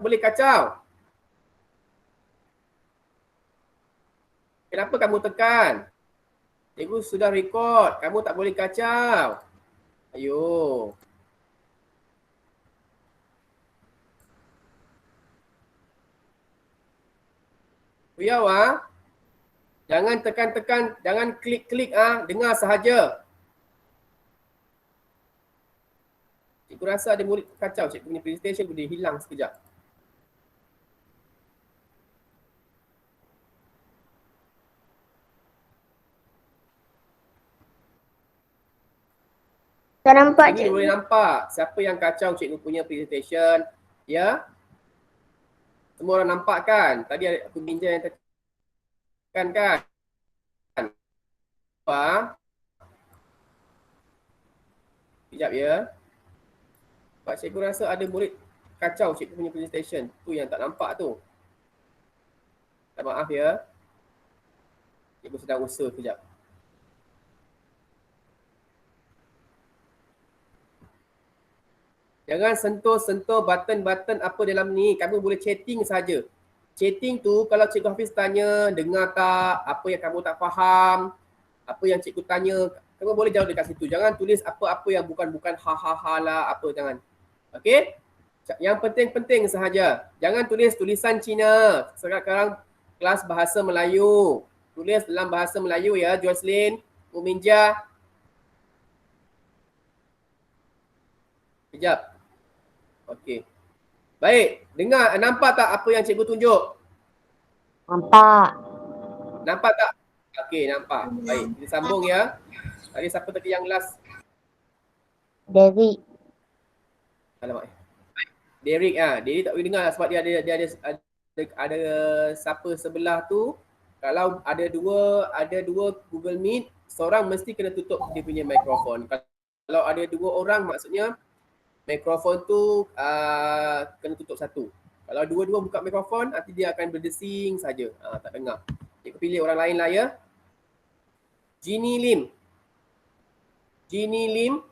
boleh kacau? Kenapa kamu tekan? Cikgu sudah rekod. Kamu tak boleh kacau. Ayo. Riau Jangan tekan-tekan, jangan klik-klik dengar sahaja. Cikgu rasa ada murid kacau, cikgu punya presentation boleh hilang sekejap. Tak nampak Ini cikgu. boleh nampak siapa yang kacau cikgu punya presentation. Ya. Semua orang nampak kan? Tadi aku bincang yang tekan kan? Sekejap ya. Pak cikgu rasa ada murid kacau cikgu punya presentation. Tu yang tak nampak tu. Tak maaf ya. Cikgu sedang usaha sekejap. Jangan sentuh-sentuh button-button apa dalam ni. Kamu boleh chatting saja. Chatting tu kalau Cikgu Hafiz tanya, dengar tak apa yang kamu tak faham, apa yang cikgu tanya, kamu boleh jawab dekat situ. Jangan tulis apa-apa yang bukan-bukan ha-ha-ha lah apa, jangan. Okey? Yang penting-penting sahaja. Jangan tulis tulisan Cina. Sekarang kelas bahasa Melayu. Tulis dalam bahasa Melayu ya, Jocelyn, Uminja. Sekejap. Okey. Baik, dengar, nampak tak apa yang cikgu tunjuk? Nampak. Nampak tak? Okey, nampak. Baik, kita sambung ya. Tadi siapa tadi yang last? Derek. Alamak. Derek Derek tak boleh dengar sebab dia ada siapa sebelah tu. Kalau ada dua Google Meet, seorang mesti kena tutup dia punya mikrofon. Kalau ada dua orang maksudnya mikrofon tu kena tutup satu. Kalau dua-dua buka mikrofon, nanti dia akan berdesing saja. Tak dengar. Cikgu pilih orang lain lah ya. Jeannie Lim. Jeannie Lim.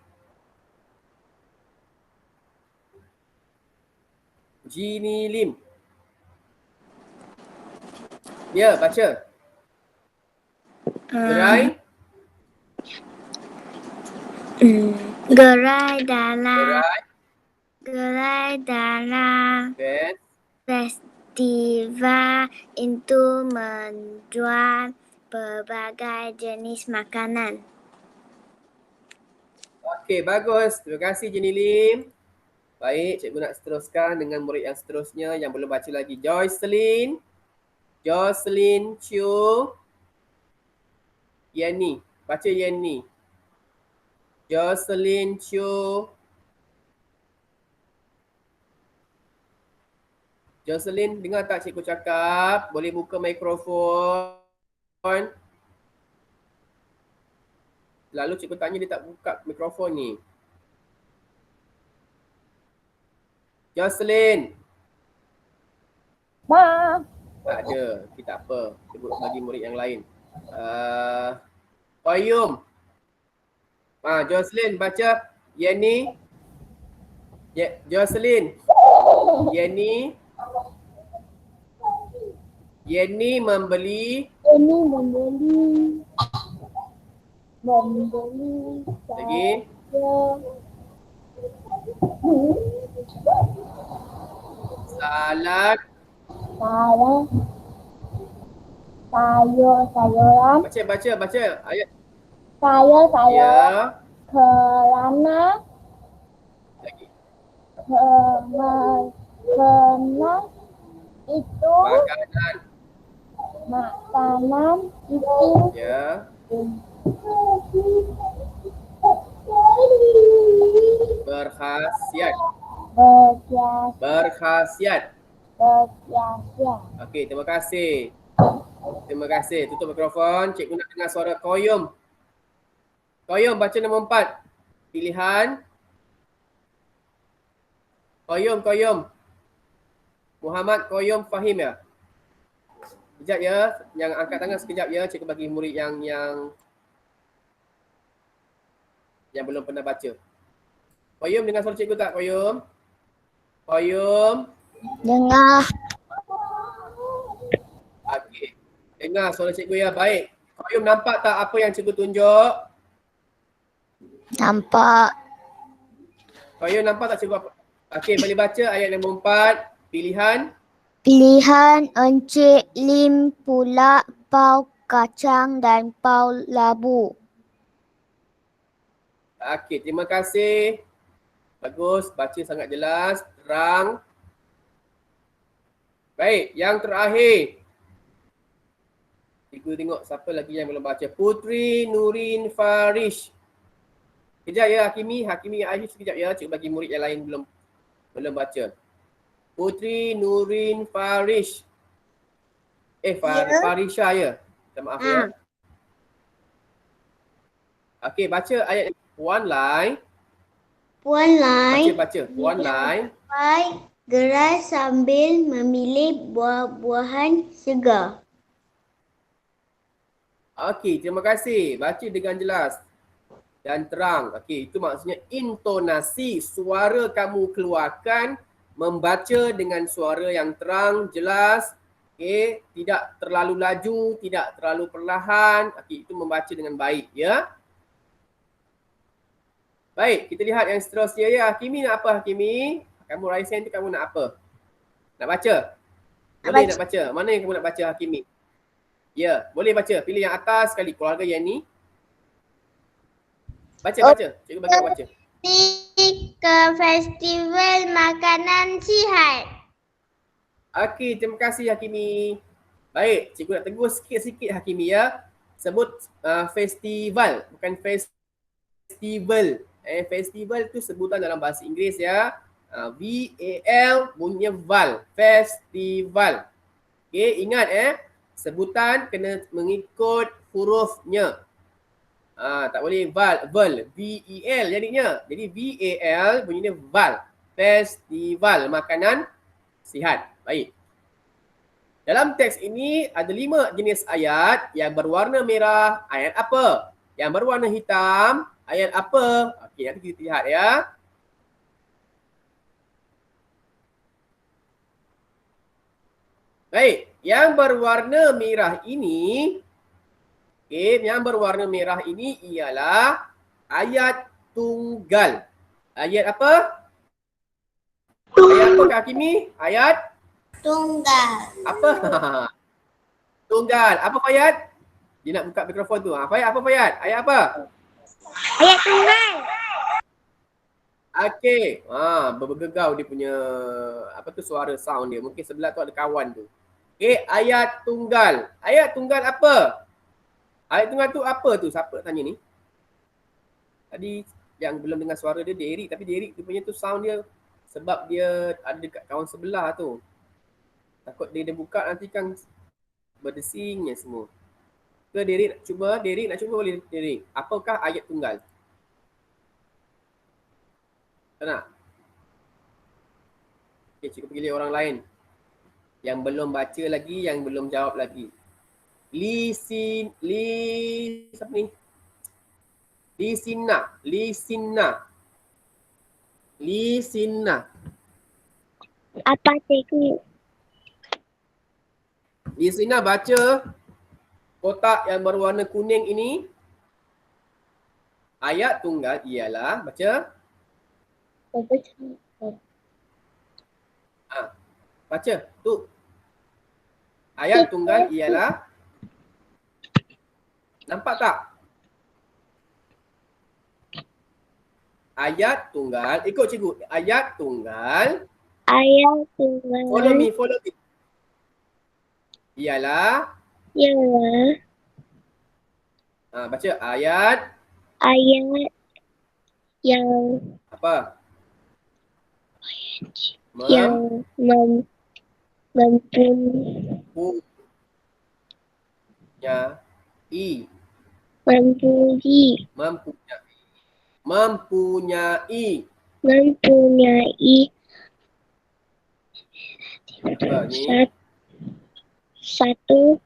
Jeannie Lim. Ya, baca. Gerai. Gerai dalam Best. festival itu menjual berbagai jenis makanan. Okey, bagus. Terima kasih Jeannie Lim. Baik, cikgu nak seteruskan dengan murid yang seterusnya yang belum baca lagi. Jocelyn. Jocelyn Chiu. Yenny. Baca Yenny. Jocelyn Chiu. Jocelyn, dengar tak cikgu cakap? Boleh buka mikrofon. Lalu cikgu tanya dia tak buka mikrofon ni. Jocelyn. Ma. Tak ada. Kita tak apa. Kita bagi murid yang lain. Qayyum. Jocelyn baca. Yenny. Jocelyn. Yenny. Yenny membeli. Lagi. Salad. Sayur-sayuran. Baca ayat. Sayur-sayuran. Ya. Kerana Lagi. Kerana itu makanan itu Ya. Berkhasiat. Berkhasiat. Okey, terima kasih. Terima kasih. Tutup mikrofon. Cikgu nak dengar suara Qayyum. Qayyum baca nombor 4. Pilihan. Qayyum. Muhammad Qayyum Fahim ya? Sekejap ya. Yang angkat tangan sekejap ya. Cikgu bagi murid yang belum pernah baca. Qayyum dengar suara cikgu tak? Qayyum. Dengar. Okey. Dengar suara cikgu ya. Baik. Qayyum nampak tak apa yang cikgu tunjuk? Nampak. Qayyum nampak tak cikgu apa? Okey, boleh baca ayat nombor 4. Pilihan. Pilihan Encik Lim pula pau kacang dan pau labu. Okey, terima kasih. Bagus, baca sangat jelas, terang. Baik, yang terakhir. Cikgu tengok siapa lagi yang belum baca. Putri Nurin Farish. Kejap ya Hakimi, Hakimi Aziz sekejap ya. Cikgu bagi murid yang lain belum baca. Putri Nurin Farish. Farisha ya. Minta maaf ya. Okey, baca ayat Puan Lai. Puan Lai Baca. Puan Lai. geras sambil memilih buah-buahan segar. Okey, terima kasih. Baca dengan jelas dan terang. Okey, itu maksudnya intonasi suara kamu keluarkan membaca dengan suara yang terang, jelas. Okey, tidak terlalu laju, tidak terlalu perlahan. Okey, itu membaca dengan baik ya. Baik, kita lihat yang seterusnya ya. Hakimi nak apa Hakimi? Kamu raise hand tu kamu nak apa? Nak baca? Boleh nak baca. Mana yang kamu nak baca Hakimi? Ya, boleh baca. Pilih yang atas sekali, keluarga yang ni. Baca. Cikgu bagi baca. Ke festival makanan sihat. Okey, terima kasih Hakimi. Baik, cikgu nak tegur sikit-sikit Hakimi ya. Sebut festival, bukan festival. Festival tu sebutan dalam bahasa Inggeris ya. V-A-L bunyinya val. Festival. Okey, ingat sebutan kena mengikut hurufnya. Tak boleh val, V-E-L jadinya. Jadi V-A-L bunyinya val. Festival makanan sihat. Baik. Dalam teks ini ada 5 jenis ayat. Yang berwarna merah, ayat apa? Yang berwarna hitam, ayat apa? Okey, nanti kita lihat ya. Baik, yang berwarna merah ini, yang berwarna merah ini ialah ayat tunggal. Ayat apa? Ayat apa Kak Hakimi? Ayat? Tunggal. Apa? Tunggal. Apa Fayad? Dia nak buka mikrofon tu. Fayad, apa Fayad? Ayat apa? Ayat tunggal. Okey. Bergegau dia punya suara sound dia. Mungkin sebelah tu ada kawan tu. Okey, ayat tunggal. Ayat tunggal apa? Ayat tunggal tu apa tu? Siapa tanya ni? Tadi yang belum dengar suara dia Derek, tapi Derek dia punya tu sound dia sebab dia ada dekat kawan sebelah tu. Takut dia buka nanti kan berdesingnya semua. Ke Derek nak cuba? Derek nak cuba boleh Derek. Apakah ayat tunggal? Tak nak? Okay, cikgu pilih orang lain. Yang belum baca lagi, yang belum jawab lagi. Siapa ni? Lisina. Apa cikgu? Lisina baca kotak yang berwarna kuning ini. Ayat tunggal ialah, baca. Baca tu. Ayat tunggal ialah, nampak tak? Ayat tunggal, ikut cikgu. Ayat tunggal. Follow me. Ialah. Baca ayat. Yang Apa? yang mempunyai. Apa ni? Satu.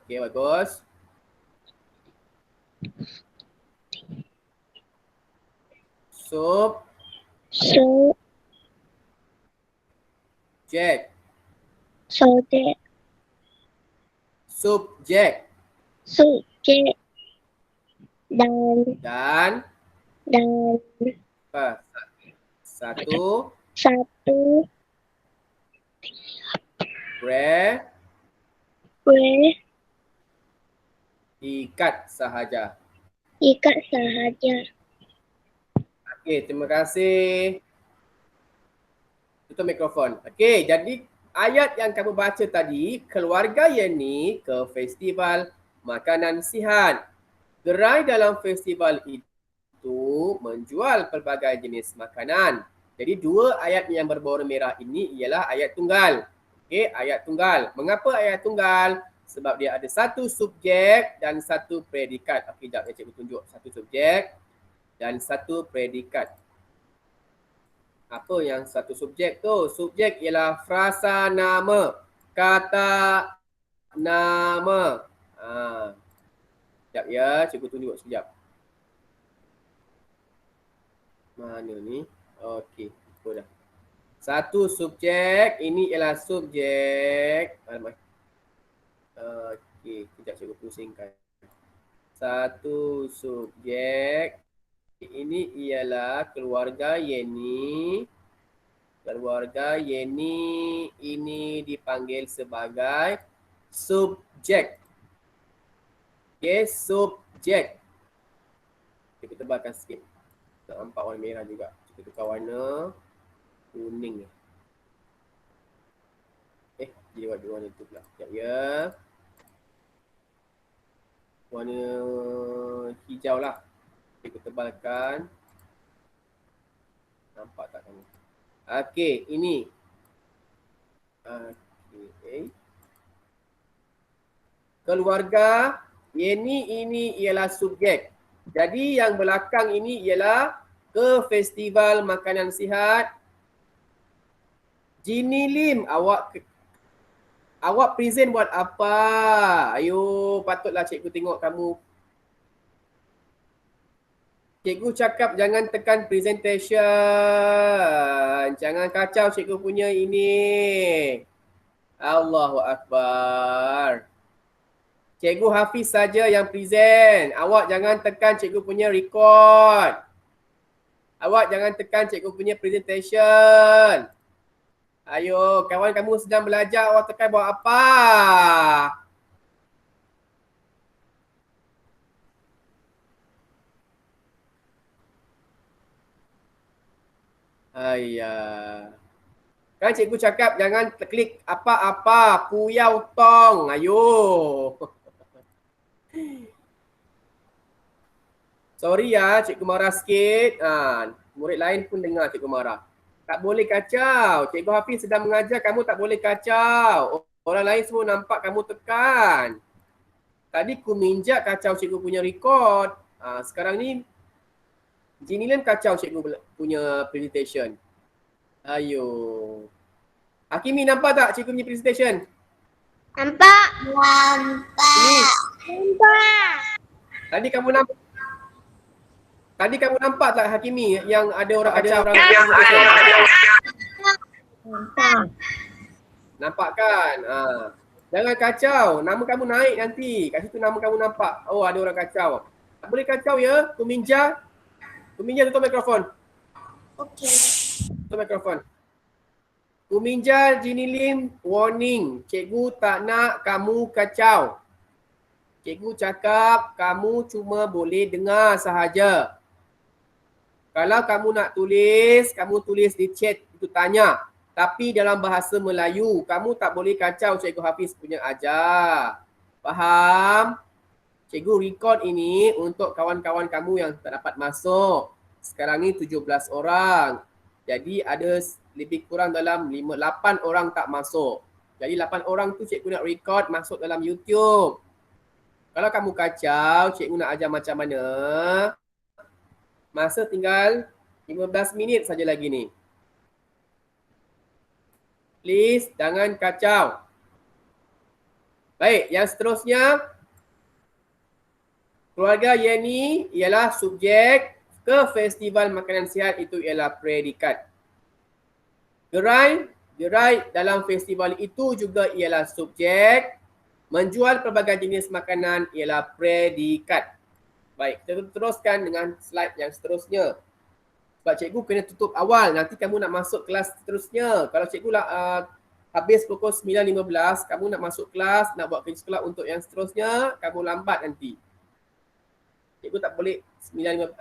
Okey, bagus. Sup. Subjek. Subjek. Subjek. Subjek. Dan apa? Satu. Predikat sahaja. Ikat sahaja. Okey, terima kasih. Tutup mikrofon. Okey, jadi ayat yang kamu baca tadi, keluarga Yeni ke festival makanan sihat. Gerai dalam festival itu menjual pelbagai jenis makanan. Jadi dua ayat yang berwarna merah ini ialah ayat tunggal. Okey, ayat tunggal. Mengapa ayat tunggal? Sebab dia ada satu subjek dan satu predikat. Okey, jap cikgu tunjuk. Satu subjek dan satu predikat. Apa yang satu subjek tu? Subjek ialah frasa nama, kata nama. Sekejap ya, cikgu tunjuk sekejap. Mana ni? Okey, apa dah. Satu subjek, ini ialah subjek. Okey, sekejap cikgu pusingkan. Satu subjek. Ini ialah keluarga Yeni. Keluarga Yeni ini dipanggil sebagai subjek. Okay, subjek. Kita tebalkan sikit. Tak nampak warna merah juga. Kita tukar warna kuning. Jadi warna tu pula. Sekejap ya. Warna hijau lah. Kita tebalkan. Nampak tak kamu? Okey, ini. Okey. Keluarga Yeni ini ialah subjek. Jadi yang belakang ini ialah ke festival makanan sihat. Jini Lim, awak present buat apa? Ayo, patutlah cikgu tengok kamu. Cikgu cakap jangan tekan presentation. Jangan kacau cikgu punya ini. Allahu Akbar. Cikgu Hafiz saja yang present. Awak jangan tekan cikgu punya record. Awak jangan tekan cikgu punya presentation. Ayo, kawan kamu sedang belajar, awak tekan buat apa? Ayah. Kan cikgu cakap jangan klik apa-apa, puyau tong. Ayo. Sorry ya, cikgu marah sikit. Murid lain pun dengar cikgu marah. Tak boleh kacau. Cikgu Hafiz sedang mengajar, kamu tak boleh kacau. Orang lain semua nampak kamu tekan. Tadi ku minjak kacau cikgu punya record. Sekarang ni Jinilan kacau cikgu punya presentation. Ayo. Hakimi nampak tak cikgu punya presentation? Nampak? Ini. Nampak. Tadi kamu nampak tak Hakimi yang ada orang kacau orang Nampak. Nampak kan? Jangan kacau. Nama kamu naik nanti. Kat situ nama kamu nampak. Oh, ada orang kacau. Tak boleh kacau ya. Kuminja tutup mikrofon. Okey. Tutup mikrofon. Kuminja Jini Lim, warning. Cikgu tak nak kamu kacau. Cikgu cakap kamu cuma boleh dengar sahaja. Kalau kamu nak tulis, kamu tulis di chat itu tanya. Tapi dalam bahasa Melayu, kamu tak boleh kacau Cikgu Hafiz punya ajar. Faham? Cikgu record ini untuk kawan-kawan kamu yang tak dapat masuk. Sekarang ni 17 orang. Jadi ada lebih kurang dalam 8 orang tak masuk. Jadi 8 orang tu cikgu nak record masuk dalam YouTube. Kalau kamu kacau, cikgu nak ajar macam mana? Masa tinggal 15 minit saja lagi ni. Please, jangan kacau. Baik, yang seterusnya. Keluarga Yeni ialah subjek, ke festival makanan sihat itu ialah predikat. Gerai dalam festival itu juga ialah subjek. Menjual pelbagai jenis makanan ialah predikat. Baik, kita teruskan dengan slide yang seterusnya. Sebab cikgu kena tutup awal, nanti kamu nak masuk kelas seterusnya. Kalau cikgu habis pukul 9.15, kamu nak masuk kelas, nak buat kerja sekolah untuk yang seterusnya, kamu lambat nanti. Cikgu tak boleh 8.45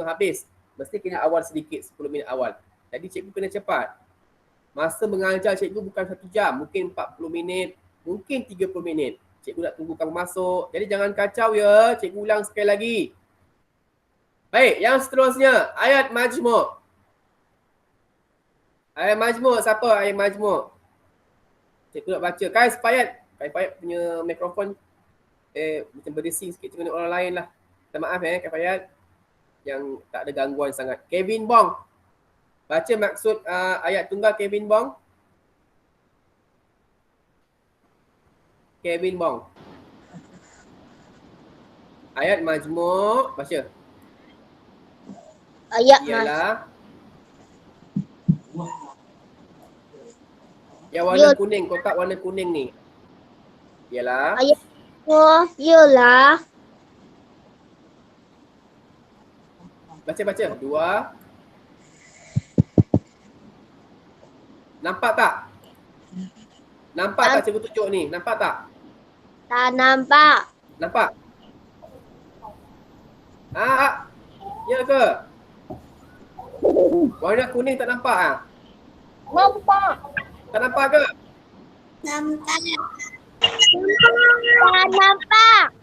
habis. Mesti kena awal sedikit, 10 minit awal. Jadi cikgu kena cepat. Masa mengajar cikgu bukan 1 jam, mungkin 40 minit, mungkin 30 minit. Cikgu nak tunggu kamu masuk. Jadi jangan kacau ya, cikgu ulang sekali lagi. Baik, yang seterusnya, ayat majmuk. Ayat majmuk, siapa ayat majmuk? Cikgu nak baca. Kais Fayat. Kais Fayat punya mikrofon macam berdesing sikit dengan orang lain lah. Minta maaf Kais Fayat yang tak ada gangguan sangat. Kevin Bong. Baca maksud ayat tunggal Kevin Bong. Kevin Bong. Ayat majmuk, baca. Ayat Ialah yang warna kuning, kotak warna kuning ni. Ialah Ayat ialah baca. 2. Nampak tak? Nampak tak cikgu tunjuk ni? Nampak tak? tak nampak. Nampak? Ya ke? Warna kuning tak nampak ah? Nampak. Tak nampak ke? Nampak. Tak nampak.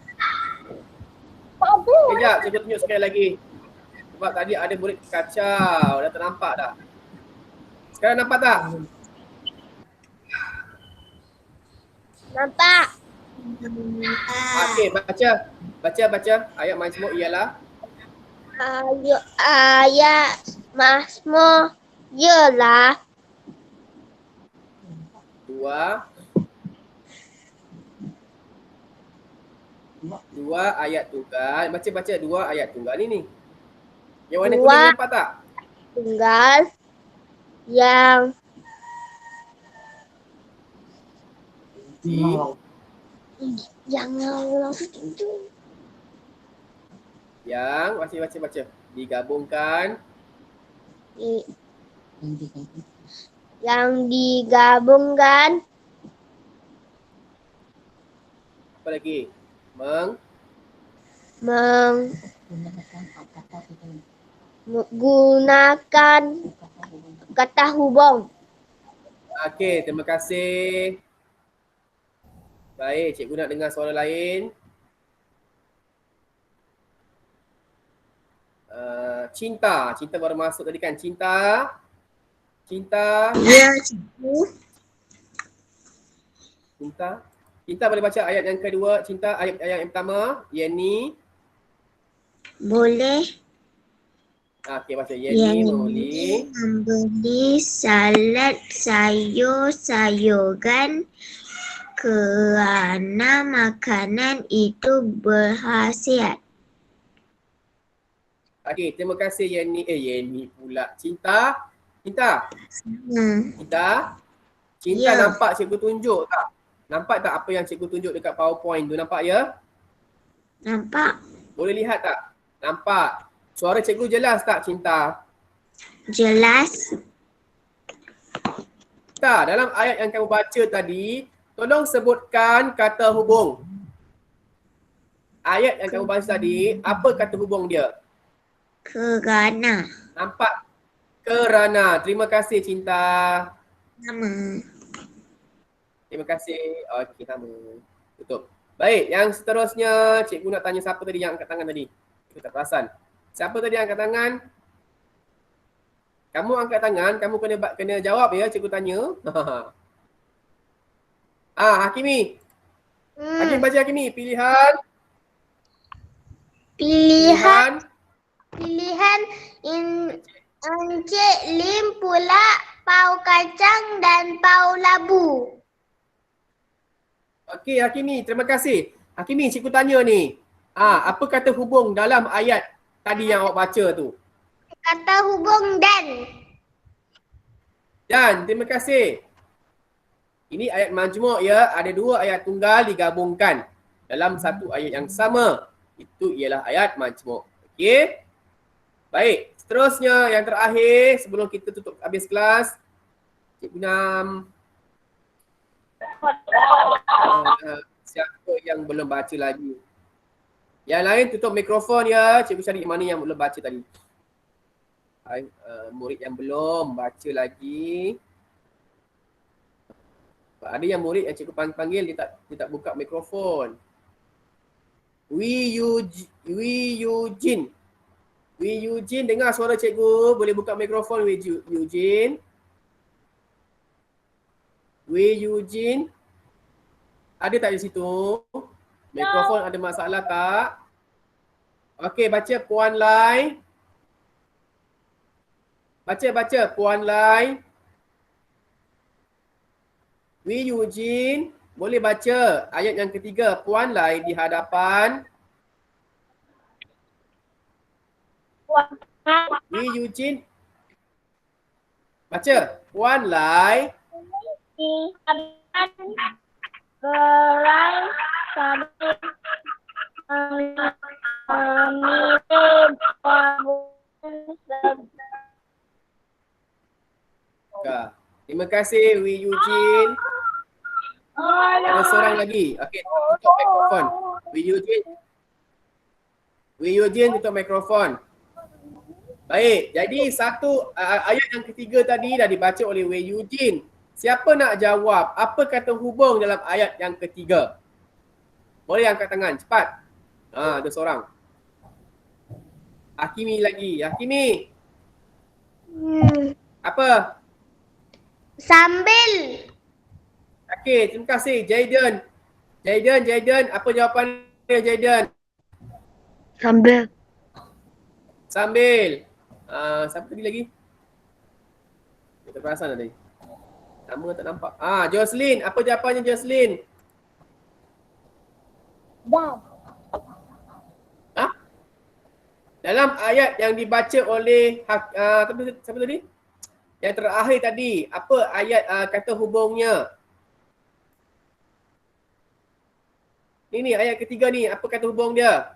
Sekejap, cikgu tunjuk sekali lagi. Sebab tadi ada murid kacau, dah tak nampak dah. Sekarang nampak tak? Nampak. Okey, baca. Ayat majmuk ialah Ayat majmuk ialah 2 ayat tunggal. Baca 2 ayat tunggal ni. Yang warna 2 kuning nampak tak? tunggal yang Yang baca. Digabungkan yang digabungkan apa lagi? menggunakan kata hubung. Okey, terima kasih. Baik, cikgu nak dengar suara lain. Cinta baru masuk tadi kan? Cinta. Ya, cikgu. Cinta boleh baca ayat yang kedua. Cinta ayat yang pertama. Yeni. Boleh. Okey, baca. Yeni membeli salad sayur-sayuran kerana makanan itu berkhasiat. Okey, terima kasih Yeni. Yeni pula. Cinta. Cinta Ya. Nampak cikgu tunjuk tak? Nampak tak apa yang cikgu tunjuk dekat PowerPoint tu? Nampak ya? Nampak? Boleh lihat tak? Nampak. Suara cikgu jelas tak, Cinta? Jelas. Cinta, dalam ayat yang kamu baca tadi, tolong sebutkan kata hubung. Ayat yang kamu baca tadi, apa kata hubung dia? Kerana. Nampak? Kerana. Terima kasih, Cinta. Nama. Terima kasih. Okey, sama. Tutup. Baik, yang seterusnya cikgu nak tanya siapa tadi yang angkat tangan tadi? Kita tak perasan. Siapa tadi yang angkat tangan? Kamu angkat tangan, kamu kena jawab ya cikgu tanya. Hakimi. Hakim baca Hakimi. Pilihan Encik Lim pula pau kacang dan pau labu. Okey Hakimi, terima kasih. Hakimi, cikgu tanya ni. Apa kata hubung dalam ayat tadi yang awak baca tu? Kata hubung dan. Dan terima kasih. Ini ayat majmuk ya, ada dua ayat tunggal digabungkan dalam satu ayat yang sama. Itu ialah ayat majmuk. Okey. Baik, seterusnya yang terakhir sebelum kita tutup habis kelas. Cikgu Nam. Siapa yang belum baca lagi? Yang lain tutup mikrofon ya. Cikgu cari mana yang belum baca tadi. Murid yang belum baca lagi. Ada yang murid yang cikgu panggil dia tak buka mikrofon. Wi Eugene. Wi Eugene dengar suara cikgu, boleh buka mikrofon Wi Eugene. Wi Eugene. Ada tak di situ? Mikrofon ada masalah tak? Okey, baca Puan Lai. Baca Puan Lai. Wi Eugene, boleh baca ayat yang ketiga. Puan Lai di hadapan. Wi Eugene. Baca. Puan Lai. Di hadapan gerai sabit mirip Terima kasih Wi Eugene. Ada seorang lagi. Okey, tutup mikrofon. Wi Eugene tutup mikrofon. Baik, jadi satu ayat yang ketiga tadi dah dibaca oleh Wi Eugene. Siapa nak jawab apa kata hubung dalam ayat yang ketiga? Boleh angkat tangan, cepat. Ada seorang. Hakimi lagi. Hakimi. Apa? Sambil. Okey, terima kasih. Jayden, apa jawapannya Jayden? Sambil. Sambil. Siapa tadi lagi? Tak perasan tadi. Nama tak nampak. Jocelyn, apa jawapannya Jocelyn? Dan. Dalam ayat yang dibaca oleh siapa tadi? Yang terakhir tadi, apa ayat kata hubungnya? Ini ayat ketiga ni, apa kata hubung dia?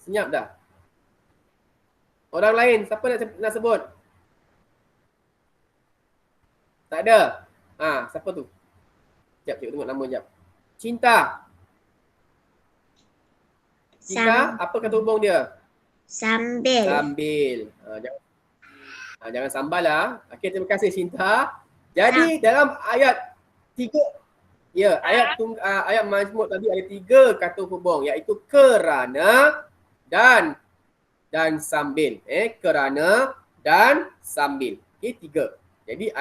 Senyap dah. Orang lain, siapa nak sebut? Tak ada. Siapa tu? Sekejap, cikgu tengok nama sekejap. Cinta. Cinta, apa kata hubung dia? Sambil. Sambil. Jangan sambal lah. Okey, terima kasih Cinta. Jadi dalam ayat 3, ya, ayat majmuk tadi ada 3 kata hubung, iaitu kerana dan sambil. Kerana dan sambil. Okey, 3. Jadi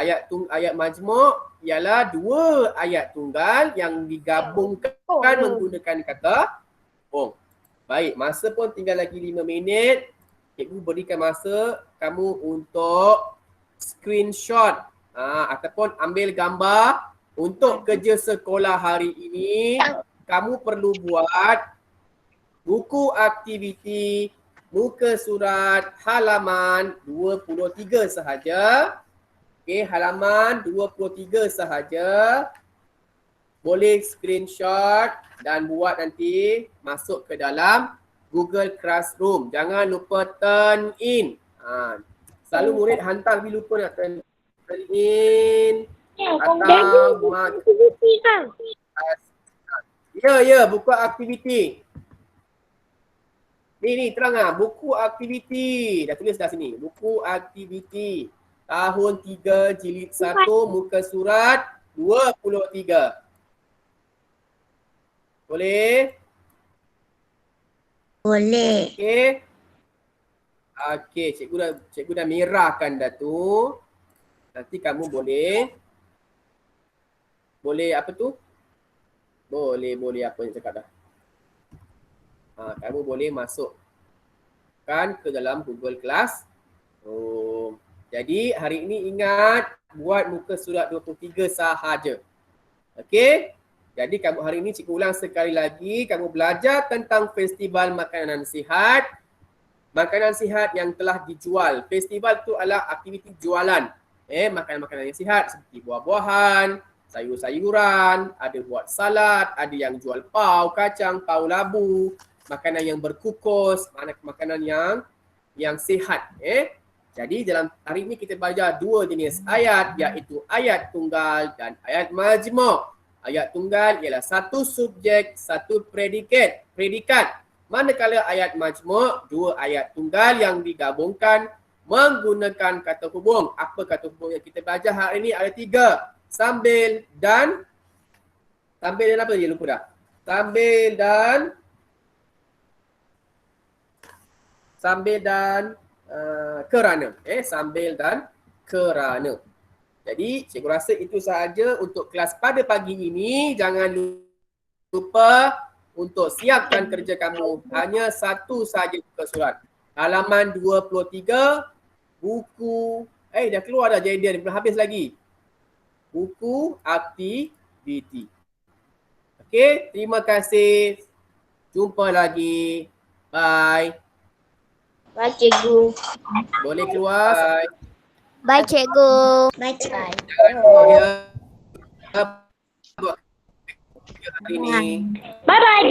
ayat majmuk ialah 2 ayat tunggal yang digabungkan menggunakan kata hubung. Baik, masa pun tinggal lagi 5 minit. Cikgu berikan masa kamu untuk screenshot ataupun ambil gambar untuk kerja sekolah hari ini. Kamu perlu buat buku aktiviti muka surat halaman 23 sahaja. Okey, halaman 23 sahaja. Boleh screenshot dan buat nanti masuk ke dalam Google Classroom. Jangan lupa turn in. Selalu murid hantar tapi lupa nak turn in. Atau Ya, buku aktiviti. Ni terang buku aktiviti. Dah tulis dah sini. Buku aktiviti. Tahun 3 jilid 1 muka surat 23. Boleh? Boleh. Okey, cikgu dah merahkan dah tu. Nanti kamu boleh apa tu? Boleh apa yang cakap dah. Kamu boleh masukkan ke dalam Google Classroom. Jadi hari ini ingat buat muka surat 23 sahaja. Okey? Jadi kamu hari ini cikgu ulang sekali lagi, kamu belajar tentang Festival Makanan Sihat makanan sihat yang telah dijual. Festival tu adalah aktiviti jualan. Makanan-makanan yang sihat seperti buah-buahan, sayur-sayuran, ada buat salad, ada yang jual pau kacang, pau labu, makanan yang berkukus, makanan yang sihat. Jadi dalam hari ini kita belajar dua jenis ayat, iaitu ayat tunggal dan ayat majmu'. Ayat tunggal ialah satu subjek, satu predikat. Manakala ayat majmu', dua ayat tunggal yang digabungkan menggunakan kata hubung. Apa kata hubung yang kita belajar hari ini? Ada 3. Sambil dan apa dia lupa dah? Sambil dan kerana. Sambil dan kerana. Jadi cikgu rasa itu sahaja untuk kelas pada pagi ini. Jangan lupa untuk siapkan kerja kamu. Hanya satu sahaja buka surat. Halaman 23, buku, dah keluar dah Jadian, belum habis lagi. Buku aktiviti. Okey, terima kasih. Jumpa lagi. Bye. Bye, cikgu. Boleh keluar. Bye. Bye, cikgu. Bye, cikgu. Hari ini. Bye-bye,